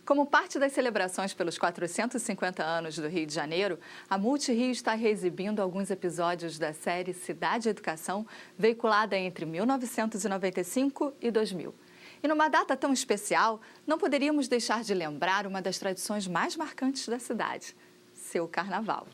Como parte das celebrações pelos 450 anos do Rio de Janeiro, a Multirio está reexibindo alguns episódios da série Cidade e Educação, veiculada entre 1995 e 2000. E numa data tão especial, não poderíamos deixar de lembrar uma das tradições mais marcantes da cidade, seu carnaval.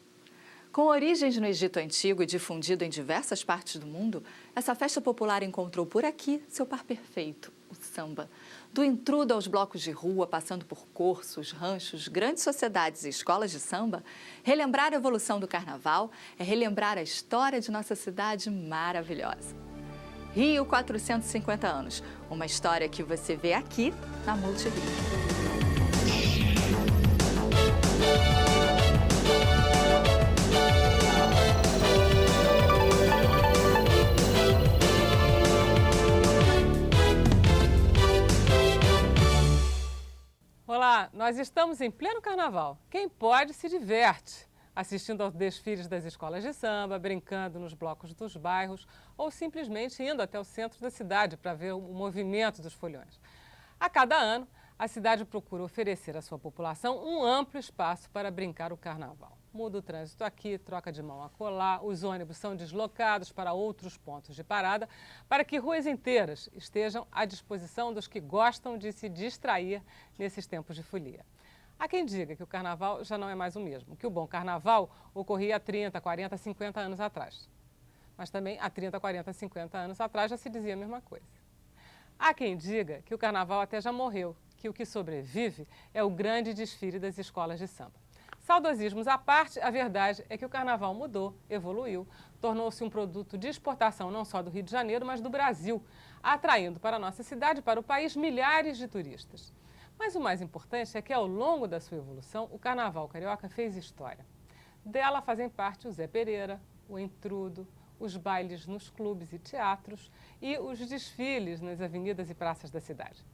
Com origens no Egito Antigo e difundido em diversas partes do mundo, essa festa popular encontrou por aqui seu par perfeito, o samba. Do intrudo aos blocos de rua, passando por cursos, ranchos, grandes sociedades e escolas de samba, relembrar a evolução do carnaval é relembrar a história de nossa cidade maravilhosa. Rio 450 anos, uma história que você vê aqui na Multirio. Olá, nós estamos em pleno carnaval. Quem pode se diverte, assistindo aos desfiles das escolas de samba, brincando nos blocos dos bairros ou simplesmente indo até o centro da cidade para ver o movimento dos folhões. A cada ano, a cidade procura oferecer à sua população um amplo espaço para brincar o carnaval. Muda o trânsito aqui, troca de mão acolá, os ônibus são deslocados para outros pontos de parada para que ruas inteiras estejam à disposição dos que gostam de se distrair nesses tempos de folia. Há quem diga que o carnaval já não é mais o mesmo, que o bom carnaval ocorria há 30, 40, 50 anos atrás. Mas também há 30, 40, 50 anos atrás já se dizia a mesma coisa. Há quem diga que o carnaval até já morreu, que o que sobrevive é o grande desfile das escolas de samba. Saudosismos à parte, a verdade é que o carnaval mudou, evoluiu, tornou-se um produto de exportação não só do Rio de Janeiro, mas do Brasil, atraindo para a nossa cidade e para o país milhares de turistas. Mas o mais importante é que ao longo da sua evolução, o carnaval carioca fez história. Dela fazem parte o Zé Pereira, o Intrudo, os bailes nos clubes e teatros e os desfiles nas avenidas e praças da cidade.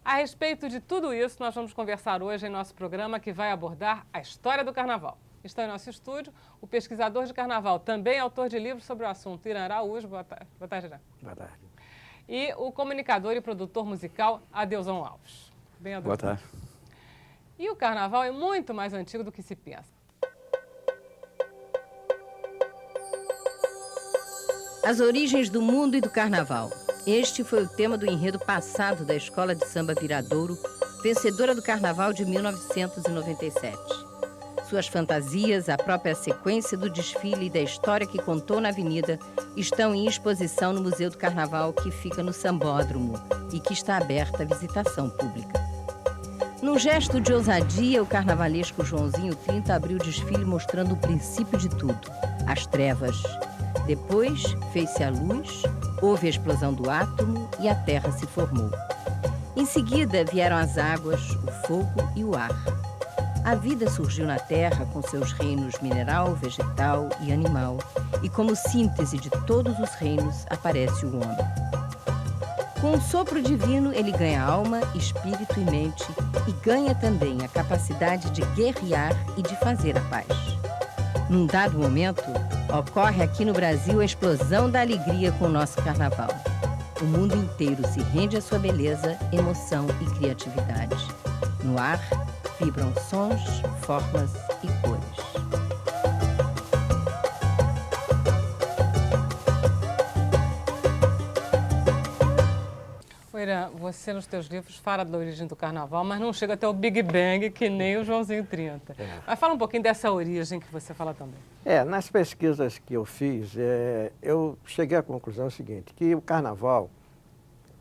A respeito de tudo isso, nós vamos conversar hoje em nosso programa que vai abordar a história do carnaval. Está em nosso estúdio o pesquisador de carnaval, também autor de livros sobre o assunto, Irã Araújo. Boa tarde, Irã. Boa tarde. E o comunicador e produtor musical, Adeuzão Alves. Bem, Adeuzão. Boa tarde. E o carnaval é muito mais antigo do que se pensa. As origens do mundo e do carnaval. Este foi o tema do enredo passado da Escola de Samba Viradouro, vencedora do Carnaval de 1997. Suas fantasias, a própria sequência do desfile e da história que contou na avenida estão em exposição no Museu do Carnaval, que fica no Sambódromo e que está aberta à visitação pública. Num gesto de ousadia, o carnavalesco Joãozinho 30 abriu o desfile mostrando o princípio de tudo, as trevas. Depois, fez-se a luz, houve a explosão do átomo e a Terra se formou. Em seguida, vieram as águas, o fogo e o ar. A vida surgiu na Terra com seus reinos mineral, vegetal e animal, e como síntese de todos os reinos aparece o homem. Com o sopro divino, ele ganha alma, espírito e mente, e ganha também a capacidade de guerrear e de fazer a paz. Num dado momento, ocorre aqui no Brasil a explosão da alegria com o nosso carnaval. O mundo inteiro se rende à sua beleza, emoção e criatividade. No ar, vibram sons, formas e cores. Irã, você nos teus livros fala da origem do carnaval, mas não chega até o Big Bang, que nem o Joãozinho 30. Mas fala um pouquinho dessa origem que você fala também. Nas pesquisas que eu fiz, eu cheguei à conclusão seguinte, que o carnaval,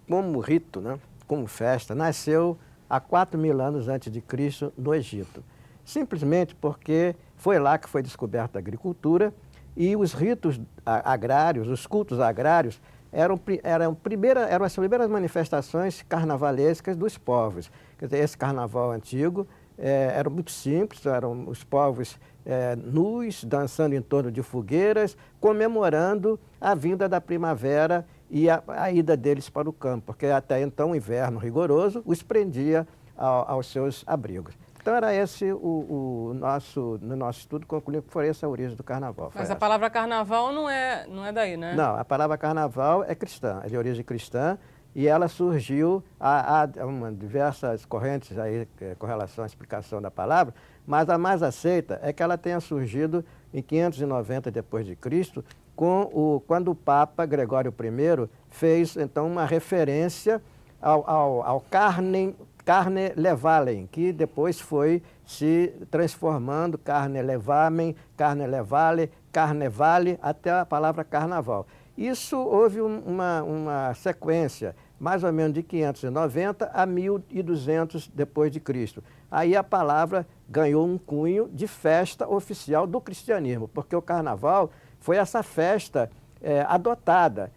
como rito, né, como festa, nasceu há 4.000 anos antes de Cristo no Egito. Simplesmente porque foi lá que foi descoberta a agricultura e os ritos agrários, os cultos agrários, eram as primeiras manifestações carnavalescas dos povos. Quer dizer, esse carnaval antigo era muito simples, eram os povos nus, dançando em torno de fogueiras, comemorando a vinda da primavera e a ida deles para o campo, porque até então o inverno rigoroso os prendia aos seus abrigos. Então era esse no nosso estudo concluiu que foi essa a origem do carnaval. Mas a palavra carnaval não é daí, né? Não, a palavra carnaval é cristã, é de origem cristã e ela surgiu, há diversas correntes aí com relação à explicação da palavra, mas a mais aceita é que ela tenha surgido em 590 d.C., quando o Papa Gregório I fez, então, uma referência ao carne levalem, que depois foi se transformando, carne levamen, carne levale, carnevale, até a palavra carnaval. Isso houve uma sequência, mais ou menos de 590 a 1200 d.C. Aí a palavra ganhou um cunho de festa oficial do cristianismo, porque o carnaval foi essa festa adotada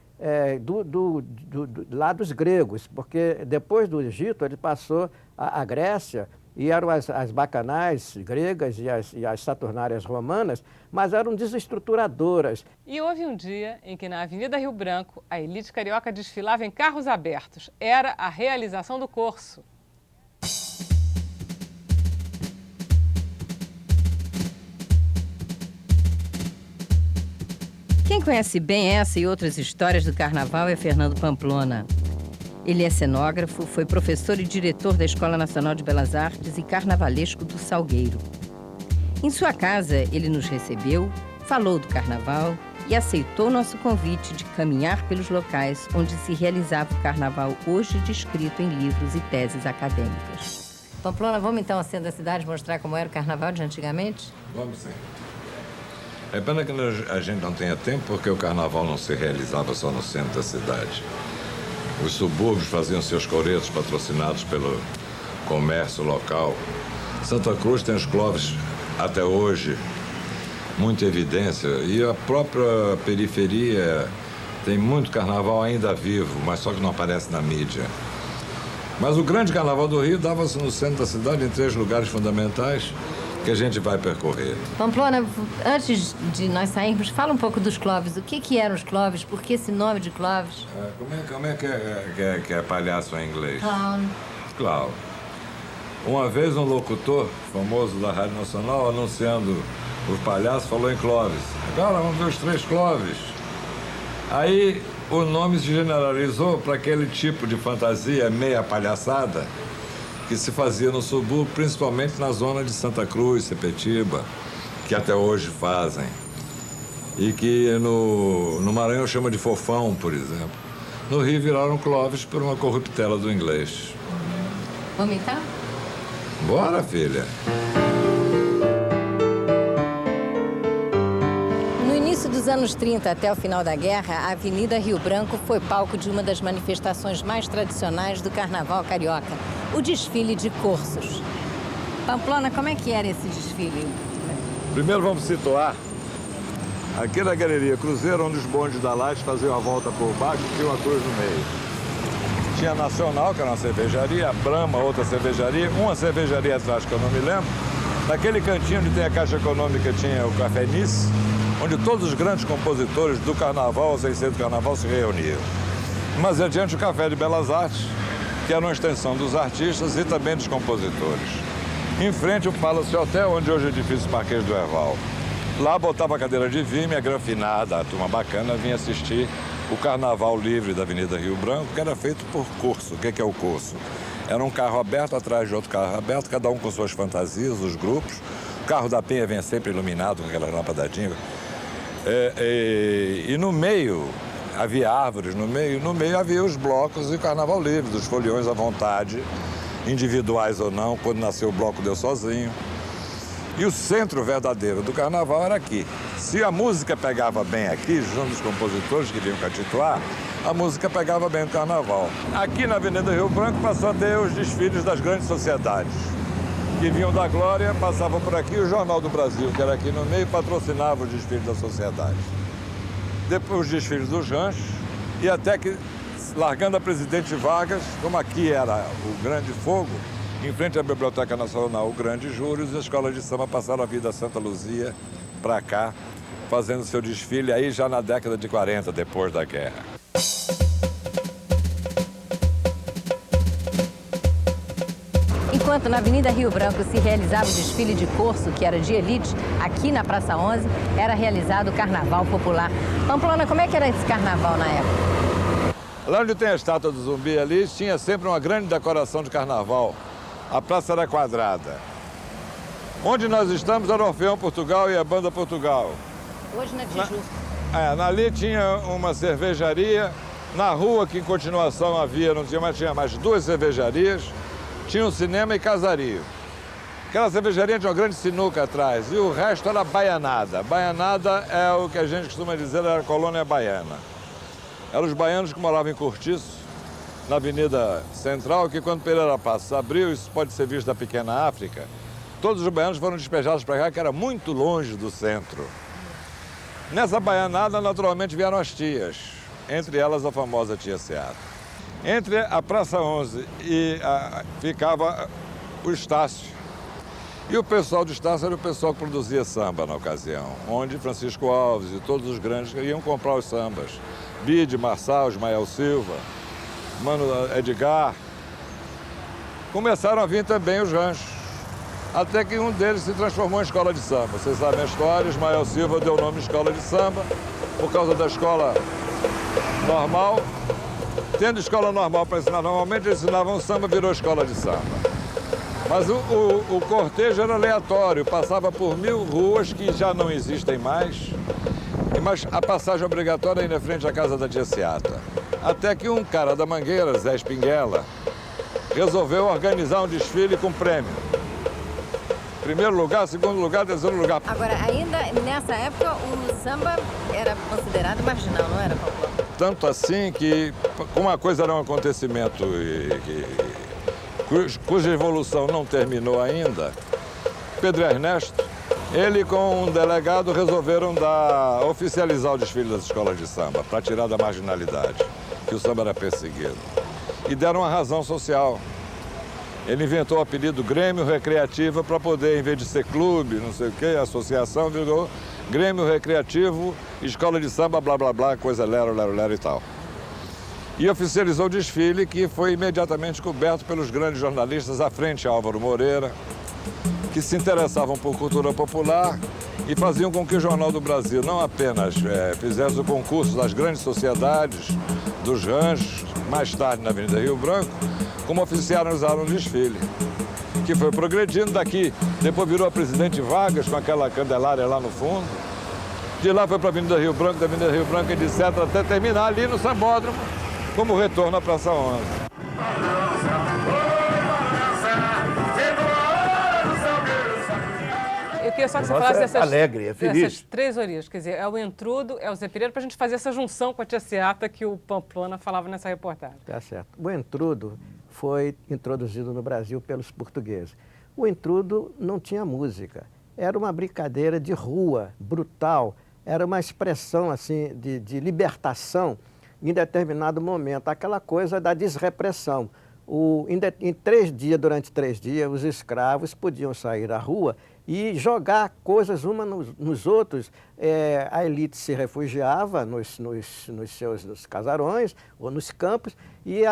lá dos gregos, porque depois do Egito ele passou à Grécia, e eram as bacanais gregas e as saturnárias romanas, mas eram desestruturadoras. E houve um dia em que na Avenida Rio Branco a elite carioca desfilava em carros abertos. Era a realização do Corso. Quem conhece bem essa e outras histórias do carnaval é Fernando Pamplona. Ele é cenógrafo, foi professor e diretor da Escola Nacional de Belas Artes e carnavalesco do Salgueiro. Em sua casa, ele nos recebeu, falou do carnaval e aceitou nosso convite de caminhar pelos locais onde se realizava o carnaval, hoje descrito em livros e teses acadêmicas. Pamplona, vamos então ao centro da cidade mostrar como era o carnaval de antigamente? Vamos sim. É pena que a gente não tenha tempo, porque o carnaval não se realizava só no centro da cidade. Os subúrbios faziam seus coretos patrocinados pelo comércio local. Santa Cruz tem os cloves até hoje, muita evidência. E a própria periferia tem muito carnaval ainda vivo, mas só que não aparece na mídia. Mas o grande carnaval do Rio dava-se no centro da cidade, em 3 lugares fundamentais que a gente vai percorrer. Pamplona, antes de nós sairmos, fala um pouco dos cloves. O que eram os cloves? Por que esse nome de cloves? Como é que é palhaço em inglês? Clown. Clown. Uma vez um locutor famoso da Rádio Nacional, anunciando os palhaços, falou em cloves. Agora vamos ver os 3 cloves. Aí o nome se generalizou para aquele tipo de fantasia meia palhaçada que se fazia no subúrbio, principalmente na zona de Santa Cruz, Sepetiba, que até hoje fazem. E que no Maranhão chama de fofão, por exemplo. No Rio viraram cloves por uma corruptela do inglês. Vamos então? Bora, filha. No início dos anos 30 até o final da guerra, a Avenida Rio Branco foi palco de uma das manifestações mais tradicionais do carnaval carioca, o desfile de Corsos. Pamplona, como é que era esse desfile? Primeiro vamos situar aqui na Galeria Cruzeiro, onde os bondes da Light faziam a volta por baixo e tinha uma cruz no meio. Tinha a Nacional, que era uma cervejaria, a Brahma, outra cervejaria, uma cervejaria atrás que eu não me lembro. Naquele cantinho onde tem a Caixa Econômica tinha o Café Nice, onde todos os grandes compositores do carnaval, sem ser do carnaval, se reuniam. Mais adiante o Café de Belas Artes, que era uma extensão dos artistas e também dos compositores. Em frente o Palace Hotel, onde hoje é o edifício Marquês do Herval. Lá botava a cadeira de vinho, a granfinada, a turma bacana, vinha assistir o Carnaval Livre da Avenida Rio Branco, que era feito por Corso. O que é o Corso? Era um carro aberto atrás de outro carro aberto, cada um com suas fantasias, os grupos. O carro da Penha vinha sempre iluminado com aquela lampadinha. E no meio havia árvores, no meio havia os blocos e o Carnaval Livre, dos foliões à vontade, individuais ou não. Quando nasceu o bloco deu sozinho. E o centro verdadeiro do carnaval era aqui. Se a música pegava bem aqui, junto os compositores que vinham catituar, a música pegava bem no carnaval. Aqui na Avenida Rio Branco passou a ter os desfiles das grandes sociedades, que vinham da Glória, passavam por aqui, o Jornal do Brasil, que era aqui no meio, patrocinava os desfiles da sociedade. Depois os desfiles dos ranchos, e até que, largando a Presidente Vargas, como aqui era o grande fogo, em frente à Biblioteca Nacional, o Grande Júlios, e a Escola de Samba passaram a vida Santa Luzia para cá, fazendo seu desfile aí já na década de 40, depois da guerra. Enquanto na Avenida Rio Branco se realizava o desfile de Corso, que era de elite, aqui na Praça 11 era realizado o Carnaval Popular. Pamplona, como é que era esse carnaval na época? Lá onde tem a estátua do Zumbi ali, tinha sempre uma grande decoração de carnaval. A praça era quadrada. Onde nós estamos era o Orfeão Portugal e a Banda Portugal. Hoje na Tijuca. Ali tinha uma cervejaria. Na rua, que em continuação havia, não tinha mais 2 cervejarias. Tinha um cinema e casario. Aquela cervejaria tinha uma grande sinuca atrás e o resto era baianada. Baianada é o que a gente costuma dizer, era a colônia baiana. Eram os baianos que moravam em Cortiço, na Avenida Central, que quando Pereira Passos abriu, isso pode ser visto da pequena África, todos os baianos foram despejados para cá, que era muito longe do centro. Nessa baianada, naturalmente, vieram as tias, entre elas a famosa tia Seara. Entre a Praça 11 ficava o Estácio. E o pessoal do Estácio era o pessoal que produzia samba na ocasião, onde Francisco Alves e todos os grandes iam comprar os sambas. Bide, Marçal, Ismael Silva, Mano Edgar. Começaram a vir também os ranchos, até que um deles se transformou em escola de samba. Vocês sabem a história, Ismael Silva deu o nome de escola de samba, por causa da escola normal. Tendo escola normal para ensinar, normalmente eles ensinavam samba, virou escola de samba. Mas o cortejo era aleatório, passava por 1000 ruas que já não existem mais, mas a passagem obrigatória ainda frente à casa da tia Seata. Até que um cara da Mangueira, Zé Espinguela, resolveu organizar um desfile com prêmio. Primeiro lugar, segundo lugar, terceiro lugar. Agora, ainda nessa época, o samba era considerado marginal, não era, Paulo? Tanto assim que, como a coisa era um acontecimento cuja evolução não terminou ainda, Pedro Ernesto, ele com um delegado resolveram oficializar o desfile das escolas de samba, para tirar da marginalidade, que o samba era perseguido. E deram uma razão social. Ele inventou o apelido Grêmio Recreativo para poder, em vez de ser clube, não sei o quê, associação, virou Grêmio Recreativo, Escola de Samba, blá, blá, blá, coisa lero, lero, lero e tal. E oficializou o desfile, que foi imediatamente coberto pelos grandes jornalistas à frente, Álvaro Moreira, que se interessavam por cultura popular e faziam com que o Jornal do Brasil não apenas fizesse o concurso das grandes sociedades, dos ranchos, mais tarde na Avenida Rio Branco, como oficializaram o desfile, que foi progredindo daqui. Depois virou a Presidente Vargas com aquela Candelária lá no fundo. De lá foi para a Avenida Rio Branco, da Avenida Rio Branco, etc., até terminar ali no Sambódromo, como retorno à Praça 11. Eu queria só que você falasse dessas, alegre, é feliz. Dessas 3 origens, quer dizer, é o Entrudo, é o Zé Pereira, para a gente fazer essa junção com a tia Seata que o Pamplona falava nessa reportagem. Tá certo. O Entrudo foi introduzido no Brasil pelos portugueses. O Entrudo não tinha música, era uma brincadeira de rua, brutal, era uma expressão assim de libertação em determinado momento, aquela coisa da desrepressão. Durante 3 dias, os escravos podiam sair à rua e jogar coisas uns nos outros. A elite se refugiava nos seus casarões ou nos campos e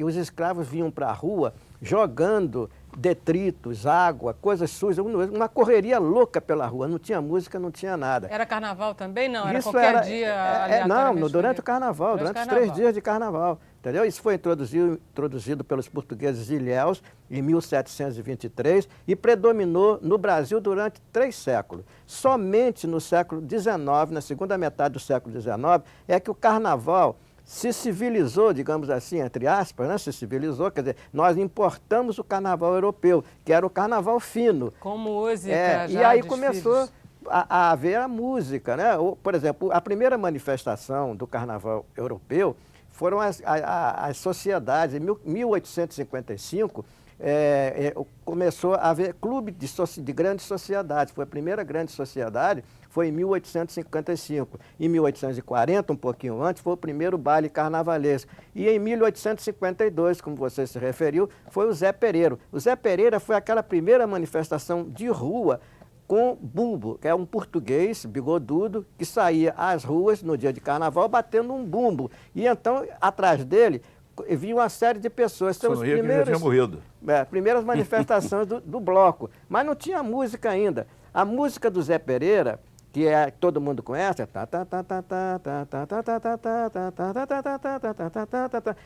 os escravos vinham para a rua jogando detritos, água, coisas sujas, uma correria louca pela rua, não tinha música, não tinha nada. Era carnaval também? Não, era qualquer dia? Não, durante o carnaval, durante os 3 dias de carnaval. Entendeu? Isso foi introduzido pelos portugueses de Ilhéus em 1723 e predominou no Brasil durante 3 séculos. Somente no século XIX, na segunda metade do século XIX, é que o carnaval se civilizou, digamos assim, entre aspas, né? Se civilizou, quer dizer, nós importamos o carnaval europeu, que era o carnaval fino. Com música, e aí começou a haver a música, né? Por exemplo, a primeira manifestação do carnaval europeu foram as sociedades. Em 1855, começou a haver clube de grandes sociedades. Foi a primeira grande sociedade, foi em 1855. Em 1840, um pouquinho antes, foi o primeiro baile carnavalesco. E em 1852, como você se referiu, foi o Zé Pereira. O Zé Pereira foi aquela primeira manifestação de rua com bumbo, que é um português bigodudo que saía às ruas no dia de carnaval batendo um bumbo. E então, atrás dele, vinha uma série de pessoas. São os primeiros, já tinha morrido. Primeiras manifestações do bloco. Mas não tinha música ainda. A música do Zé Pereira, que é, todo mundo conhece,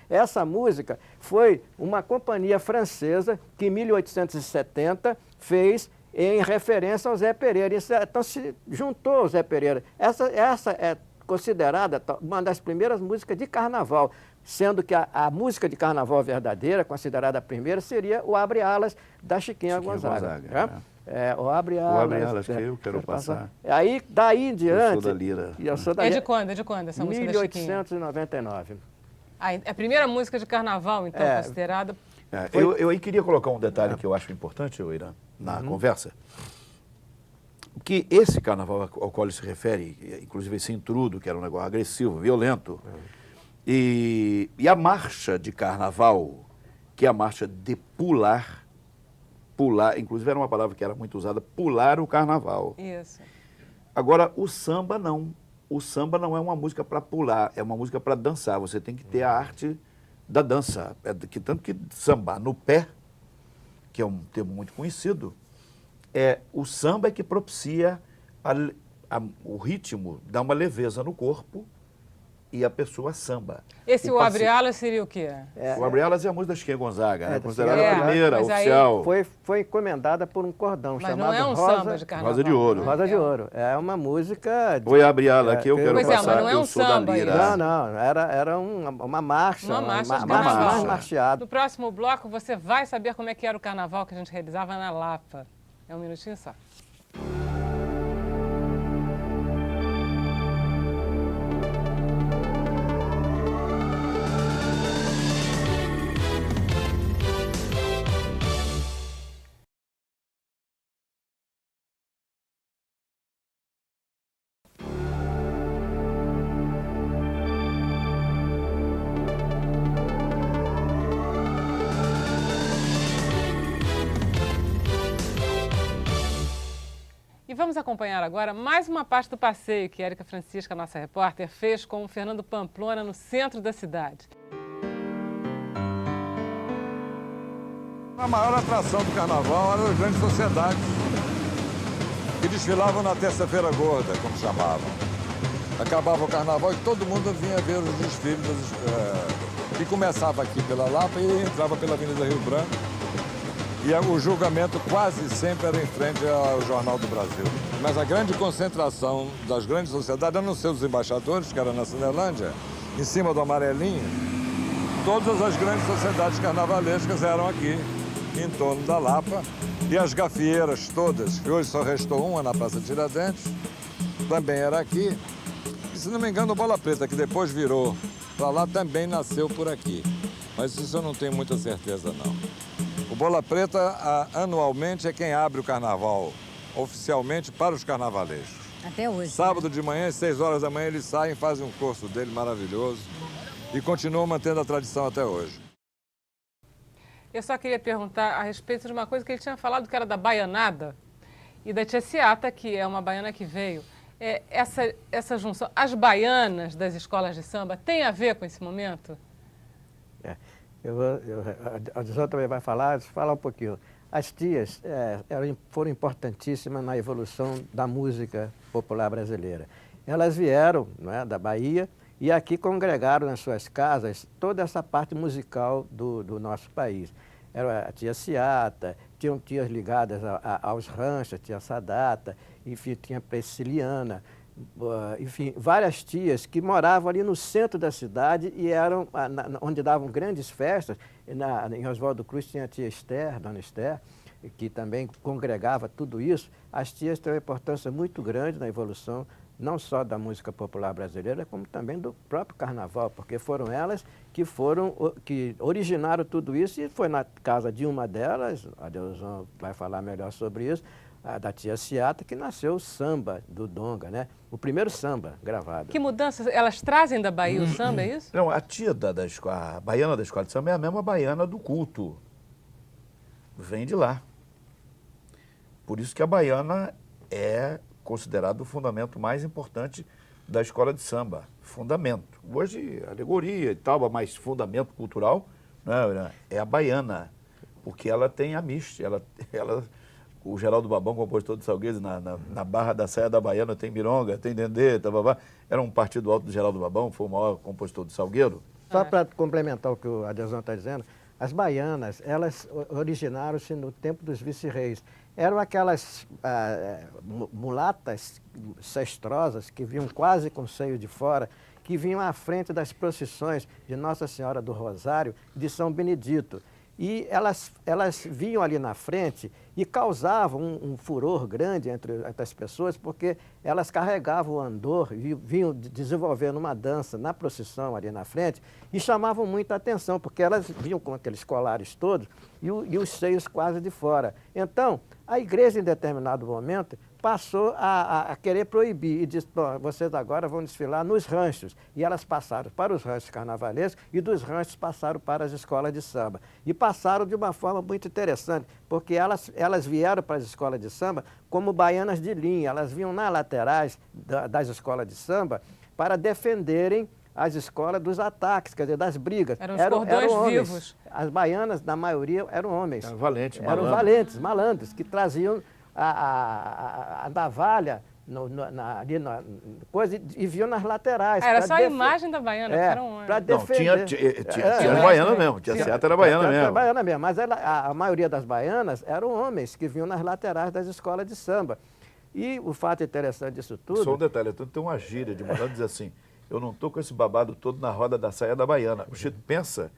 essa música foi uma companhia francesa que em 1870 fez em referência ao Zé Pereira. Então se juntou ao Zé Pereira. Essa é considerada uma das primeiras músicas de carnaval, sendo que a música de carnaval verdadeira, considerada a primeira, seria o Abre Alas da Chiquinha Gonzaga. O Abre Alas, que eu quero passar. Aí, daí em diante... Eu sou da Lira. É de quando? É de quando essa música da Chiquinha? 1899. É a primeira música de carnaval, então, considerada... Eu aí queria colocar um detalhe que eu acho importante, Irã, na conversa. Que esse carnaval ao qual ele se refere, inclusive esse intrudo, que era um negócio agressivo, violento, e a marcha de carnaval, que é a marcha de pular, inclusive era uma palavra que era muito usada, pular o carnaval. Isso. Agora, o samba não. O samba não é uma música para pular, é uma música para dançar. Você tem que ter a arte da dança. Tanto que sambar no pé, que é um termo muito conhecido, o samba é que propicia o ritmo, dá uma leveza no corpo e a pessoa samba. Esse O Abre Alas seria o quê? O Abre Alas é a música da Chiquinha Gonzaga, considerada a primeira oficial. Foi encomendada por um cordão chamado não é um Rosa, samba de carnaval. Rosa de Ouro. Rosa de Ouro. É uma música... Oi, Abre Alas, que eu quero passar, mas não é um eu sou da samba Lira. Não, era uma marcha. Uma marcha de mais carnaval. marcheado. No próximo bloco, você vai saber como é que era o carnaval que a gente realizava na Lapa. É um minutinho só. E vamos acompanhar agora mais uma parte do passeio que Érica Francisca, nossa repórter, fez com o Fernando Pamplona no centro da cidade. A maior atração do carnaval eram as grandes sociedades que desfilavam na terça-feira gorda, como chamavam. Acabava o carnaval e todo mundo vinha ver os desfiles que começava aqui pela Lapa e entrava pela Avenida Rio Branco. E o julgamento quase sempre era em frente ao Jornal do Brasil. Mas a grande concentração das grandes sociedades, a não ser os embaixadores, que era na Cinelândia, em cima do Amarelinho, todas as grandes sociedades carnavalescas eram aqui, em torno da Lapa. E as gafieiras todas, que hoje só restou uma na Praça Tiradentes, também era aqui. E, se não me engano, o Bola Preta, que depois virou para lá, também nasceu por aqui. Mas isso eu não tenho muita certeza, não. O Bola Preta, anualmente, é quem abre o carnaval, oficialmente, para os carnavalescos. Até hoje. Sábado de manhã, às 6 horas da manhã, eles saem, fazem um curso dele maravilhoso e continuam mantendo a tradição até hoje. Eu só queria perguntar a respeito de uma coisa que ele tinha falado, que era da baianada e da tia Ciata, que é uma baiana que veio. Essa junção, as baianas das escolas de samba, tem a ver com esse momento? A Adilson também vai falar um pouquinho. As tias foram importantíssimas na evolução da música popular brasileira. Elas vieram, não é, da Bahia e aqui congregaram nas suas casas toda essa parte musical do nosso país. Era a tia Ciata, tinham tias ligadas aos ranchos, tia Sadata, enfim, tinha Prisciliana, enfim, várias tias que moravam ali no centro da cidade e eram onde davam grandes festas. Em Oswaldo Cruz tinha a tia Esther, Dona Esther, que também congregava tudo isso. As tias têm uma importância muito grande na evolução, não só da música popular brasileira, como também do próprio carnaval, porque foram elas que originaram tudo isso, e foi na casa de uma delas, a Adilson vai falar melhor sobre isso, da tia Ciata, que nasceu o samba do Donga, né? O primeiro samba gravado. Que mudanças? Elas trazem da Bahia o samba, é isso? Não, a tia a baiana da escola de samba é a mesma baiana do culto. Vem de lá. Por isso que a baiana é considerado o fundamento mais importante da escola de samba. Fundamento. Hoje, alegoria e tal, mas fundamento cultural, né, é a baiana. Porque ela tem a mística, ela o Geraldo Babão, compositor do Salgueiro, na barra da Saia da Baiana tem Mironga, tem Dendê, tababá. Era um partido alto do Geraldo Babão, foi o maior compositor do Salgueiro. Só para complementar o que o Adesão está dizendo, as baianas, elas originaram-se no tempo dos vice-reis. Eram aquelas mulatas cestrosas que vinham quase com o seio de fora, que vinham à frente das procissões de Nossa Senhora do Rosário e de São Benedito. E elas vinham ali na frente e causavam um furor grande entre as pessoas, porque elas carregavam o andor e vinham desenvolvendo uma dança na procissão ali na frente e chamavam muita atenção, porque elas vinham com aqueles colares todos e os seios quase de fora. Então, a igreja, em determinado momento, passou a querer proibir e disse, vocês agora vão desfilar nos ranchos. E elas passaram para os ranchos carnavalescos e dos ranchos passaram para as escolas de samba. E passaram de uma forma muito interessante, porque elas vieram para as escolas de samba como baianas de linha. Elas vinham nas laterais das escolas de samba para defenderem as escolas dos ataques, quer dizer, das brigas. Eram os cordões vivos. As baianas, na maioria, eram homens. Eram valentes, malandros. Eram valentes, malandros, que traziam a navalha ali na coisa e viam nas laterais. Era só a imagem da baiana, que era um... Para defender. Tinha as baianas mesmo, tinha certa era baiana mesmo. Era baiana mesmo, mas a maioria das baianas eram homens que vinham nas laterais das escolas de samba. E o fato interessante disso tudo... Só um detalhe, tem uma gíria de malandro que diz assim, eu não estou com esse babado todo na roda da saia da baiana. O Chico pensa,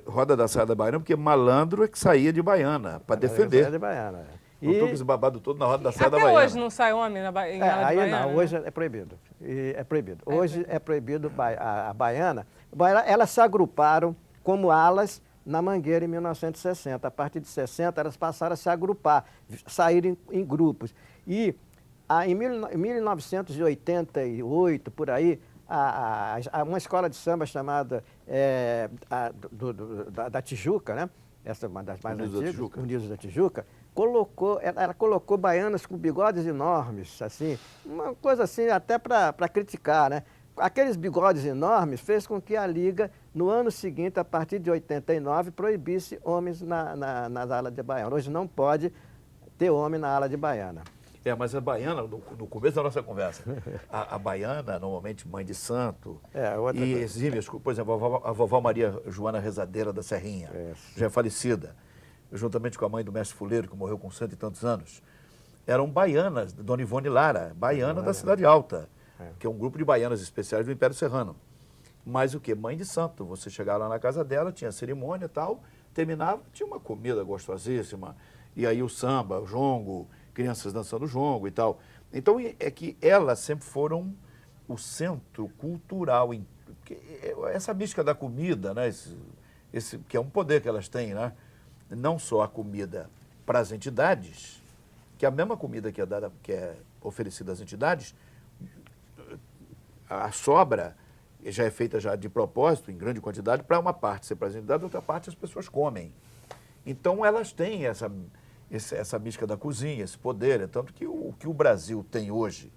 roda da saia da baiana, porque malandro é que saía de baiana, para defender. Saía de baiana, Não estou com esse babado todo na roda da saia da baiana. Até hoje não sai homem em ala de baiana? Não, hoje é proibido. É proibido. Hoje é proibido a baiana. Elas se agruparam como alas na Mangueira em 1960. A partir de 60, elas passaram a se agrupar, saírem em grupos. E em 1988, por aí, uma escola de samba chamada da Tijuca, né? Essa é uma das mais antigas, Unidos da Tijuca, ela colocou baianas com bigodes enormes, assim, uma coisa assim até para criticar, né? Aqueles bigodes enormes fez com que a Liga, no ano seguinte, a partir de 89, proibisse homens nas alas de baiana. Hoje não pode ter homem na ala de baiana. Mas a baiana, no começo da nossa conversa, a baiana, normalmente mãe de santo, e exímias, por exemplo, a vovó Maria Joana Rezadeira da Serrinha, já é falecida, juntamente com a mãe do mestre Fuleiro, que morreu com 100 e tantos anos, eram baianas, Dona Ivone Lara, baiana da Cidade Alta, que é um grupo de baianas especiais do Império Serrano. Mas o quê? Mãe de santo. Você chegava lá na casa dela, tinha cerimônia e tal, terminava, tinha uma comida gostosíssima, e aí o samba, o jongo, crianças dançando jongo e tal. Então, é que elas sempre foram o centro cultural. Essa mística da comida, né? Esse, que é um poder que elas têm, né? Não só a comida para as entidades, que a mesma comida que é oferecida às entidades, a sobra já é feita já de propósito, em grande quantidade, para uma parte ser para as entidades, outra parte as pessoas comem. Então, elas têm essa mística da cozinha, esse poder. É tanto que o que o Brasil tem hoje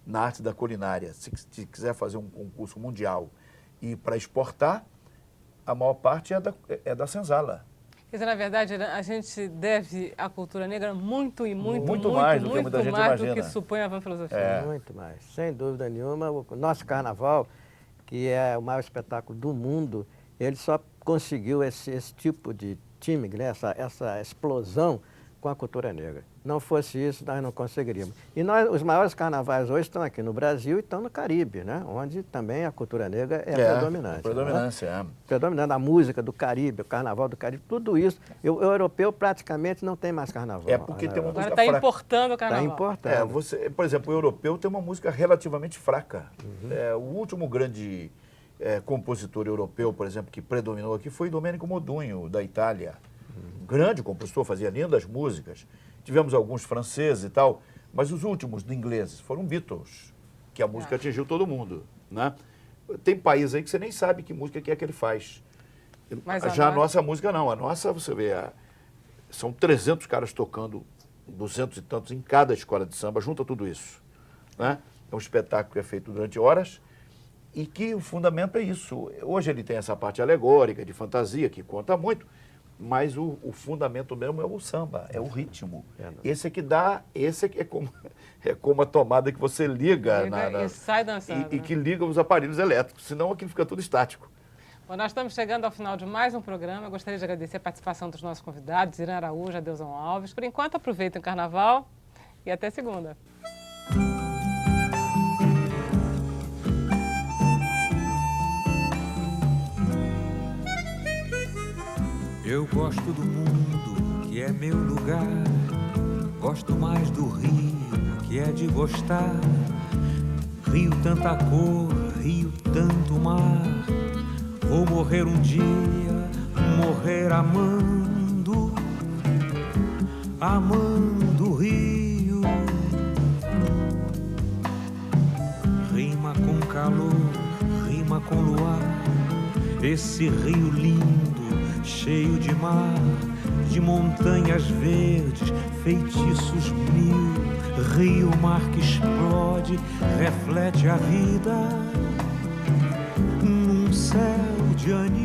na arte da culinária, se quiser fazer um concurso mundial e para exportar, a maior parte é da senzala. Quer dizer, na verdade, a gente deve à cultura negra muito mais do que muita gente imagina. Do que supõe a van filosofia. Muito mais, sem dúvida nenhuma. O nosso carnaval, que é o maior espetáculo do mundo, ele só conseguiu esse tipo de time, né? essa explosão com a cultura negra. Não fosse isso, nós não conseguiríamos. E os maiores carnavais hoje estão aqui no Brasil e estão no Caribe, né? Onde também a cultura negra é predominante. Predominância, né? Predominante a música do Caribe, o carnaval do Caribe, tudo isso. O europeu praticamente não tem mais carnaval. Porque tem uma música fraca. Agora está importando o carnaval. Está importando. Por exemplo, o europeu tem uma música relativamente fraca. O último grande compositor europeu, por exemplo, que predominou aqui foi Domenico Modugno, da Itália. Grande compositor, fazia lindas músicas. Tivemos alguns franceses e tal, mas os últimos ingleses foram Beatles, que a música atingiu todo mundo, né? Tem país aí que você nem sabe que música que é que ele faz. Mas já a nossa música não. A nossa, você vê, são 300 caras tocando, 200 e tantos em cada escola de samba, junta tudo isso, né? É um espetáculo que é feito durante horas e que o fundamento é isso. Hoje ele tem essa parte alegórica, de fantasia, que conta muito, mas o fundamento mesmo é o samba, é o ritmo. Não. Esse é que é como a tomada que você liga E sai dançando. e que liga os aparelhos elétricos, senão aquilo fica tudo estático. Bom, nós estamos chegando ao final de mais um programa. Eu gostaria de agradecer a participação dos nossos convidados, Irã Araújo, Adeilson Alves. Por enquanto, aproveitem o carnaval e até segunda. Eu gosto do mundo, que é meu lugar. Gosto mais do rio, que é de gostar. Rio tanta cor, rio tanto mar. Vou morrer um dia, morrer amando, amando o rio. Rima com calor, rima com luar. Esse rio lindo, cheio de mar, de montanhas verdes, feitiços mil. Rio, mar que explode, reflete a vida num céu de anil.